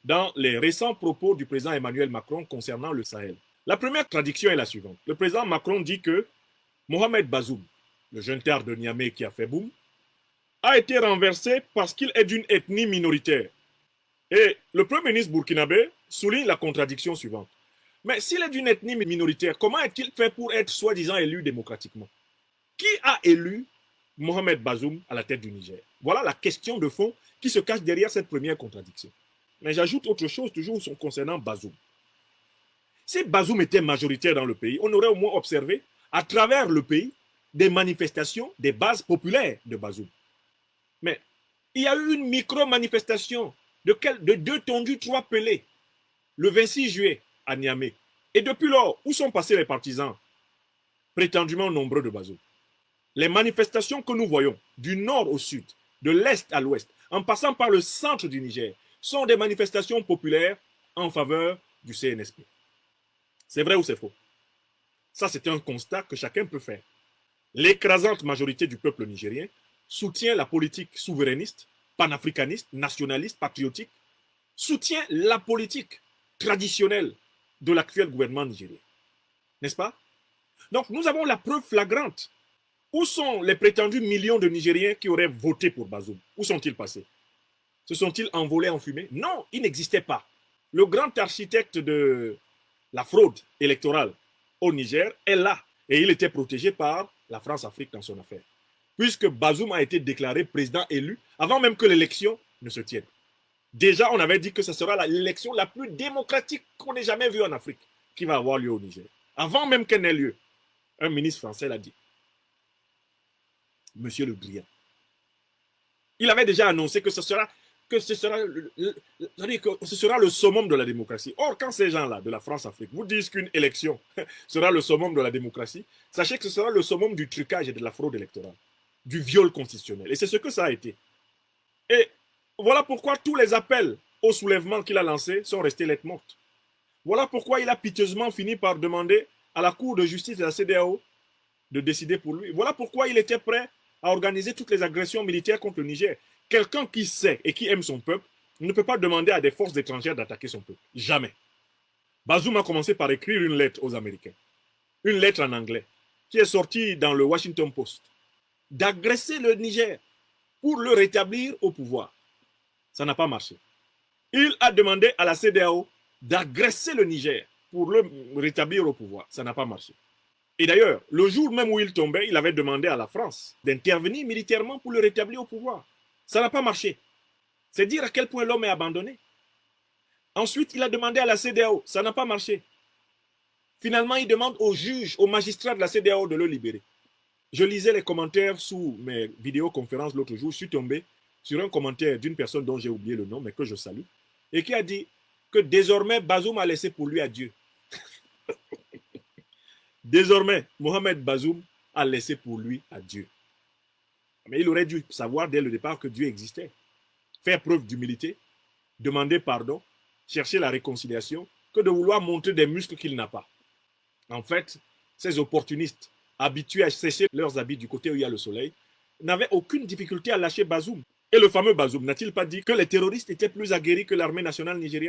dans les récents propos du président Emmanuel Macron concernant le Sahel. La première traduction est la suivante. Le président Macron dit que Mohamed Bazoum, le jeune tard de Niamey qui a fait boum, a été renversé parce qu'il est d'une ethnie minoritaire. Et le Premier ministre burkinabé souligne la contradiction suivante. Mais s'il est d'une ethnie minoritaire, comment est-il fait pour être soi-disant élu démocratiquement? Qui a élu Mohamed Bazoum à la tête du Niger? Voilà la question de fond qui se cache derrière cette première contradiction. Mais j'ajoute autre chose toujours concernant Bazoum. Si Bazoum était majoritaire dans le pays, on aurait au moins observé à travers le pays des manifestations des bases populaires de Bazoum. Mais il y a eu une micro-manifestation de 2 tondus, 3 pelés le 26 juillet à Niamey. Et depuis lors, où sont passés les partisans prétendument nombreux de Bazoum? Les manifestations que nous voyons du nord au sud, de l'est à l'ouest, en passant par le centre du Niger, sont des manifestations populaires en faveur du CNSP. C'est vrai ou c'est faux? Ça, c'est un constat que chacun peut faire. L'écrasante majorité du peuple nigérien soutient la politique souverainiste, panafricaniste, nationaliste, patriotique, soutient la politique traditionnelle de l'actuel gouvernement nigérien. N'est-ce pas? Donc, nous avons la preuve flagrante. Où sont les prétendus millions de Nigériens qui auraient voté pour Bazoum? Où sont-ils passés? Se sont-ils envolés en fumée? Non, ils n'existaient pas. Le grand architecte de la fraude électorale au Niger est là. Et il était protégé par la France-Afrique dans son affaire. Puisque Bazoum a été déclaré président élu avant même que l'élection ne se tienne. Déjà, on avait dit que ce sera l'élection la plus démocratique qu'on ait jamais vue en Afrique qui va avoir lieu au Niger. Avant même qu'elle n'ait lieu, un ministre français l'a dit. Monsieur Le Drian. Il avait déjà annoncé que ce sera le summum de la démocratie. Or, quand ces gens-là de la France-Afrique vous disent qu'une élection sera le summum de la démocratie, sachez que ce sera le summum du trucage et de la fraude électorale, du viol constitutionnel. Et c'est ce que ça a été. Et voilà pourquoi tous les appels au soulèvement qu'il a lancés sont restés lettres mortes. Voilà pourquoi il a piteusement fini par demander à la Cour de justice de la CEDEAO de décider pour lui. Voilà pourquoi il était prêt à organiser toutes les agressions militaires contre le Niger. Quelqu'un qui sait et qui aime son peuple ne peut pas demander à des forces étrangères d'attaquer son peuple. Jamais. Bazoum a commencé par écrire une lettre aux Américains. Une lettre en anglais qui est sortie dans le Washington Post. D'agresser le Niger pour le rétablir au pouvoir. Ça n'a pas marché. Il a demandé à la CEDEAO d'agresser le Niger pour le rétablir au pouvoir. Ça n'a pas marché. Et d'ailleurs, le jour même où il tombait, il avait demandé à la France d'intervenir militairement pour le rétablir au pouvoir. Ça n'a pas marché. C'est dire à quel point l'homme est abandonné. Ensuite, il a demandé à la CEDEAO. Ça n'a pas marché. Finalement, il demande aux juges, aux magistrats de la CEDEAO de le libérer. Je lisais les commentaires sous mes vidéoconférences l'autre jour. Je suis tombé sur un commentaire d'une personne dont j'ai oublié le nom, mais que je salue, et qui a dit que désormais, Bazoum a laissé pour lui à Dieu. Désormais, Mohamed Bazoum a laissé pour lui à Dieu. Mais il aurait dû savoir dès le départ que Dieu existait. Faire preuve d'humilité, demander pardon, chercher la réconciliation, que de vouloir montrer des muscles qu'il n'a pas. En fait, ces opportunistes, habitués à sécher leurs habits du côté où il y a le soleil, n'avaient aucune difficulté à lâcher Bazoum. Et le fameux Bazoum n'a-t-il pas dit que les terroristes étaient plus aguerris que l'armée nationale nigérienne?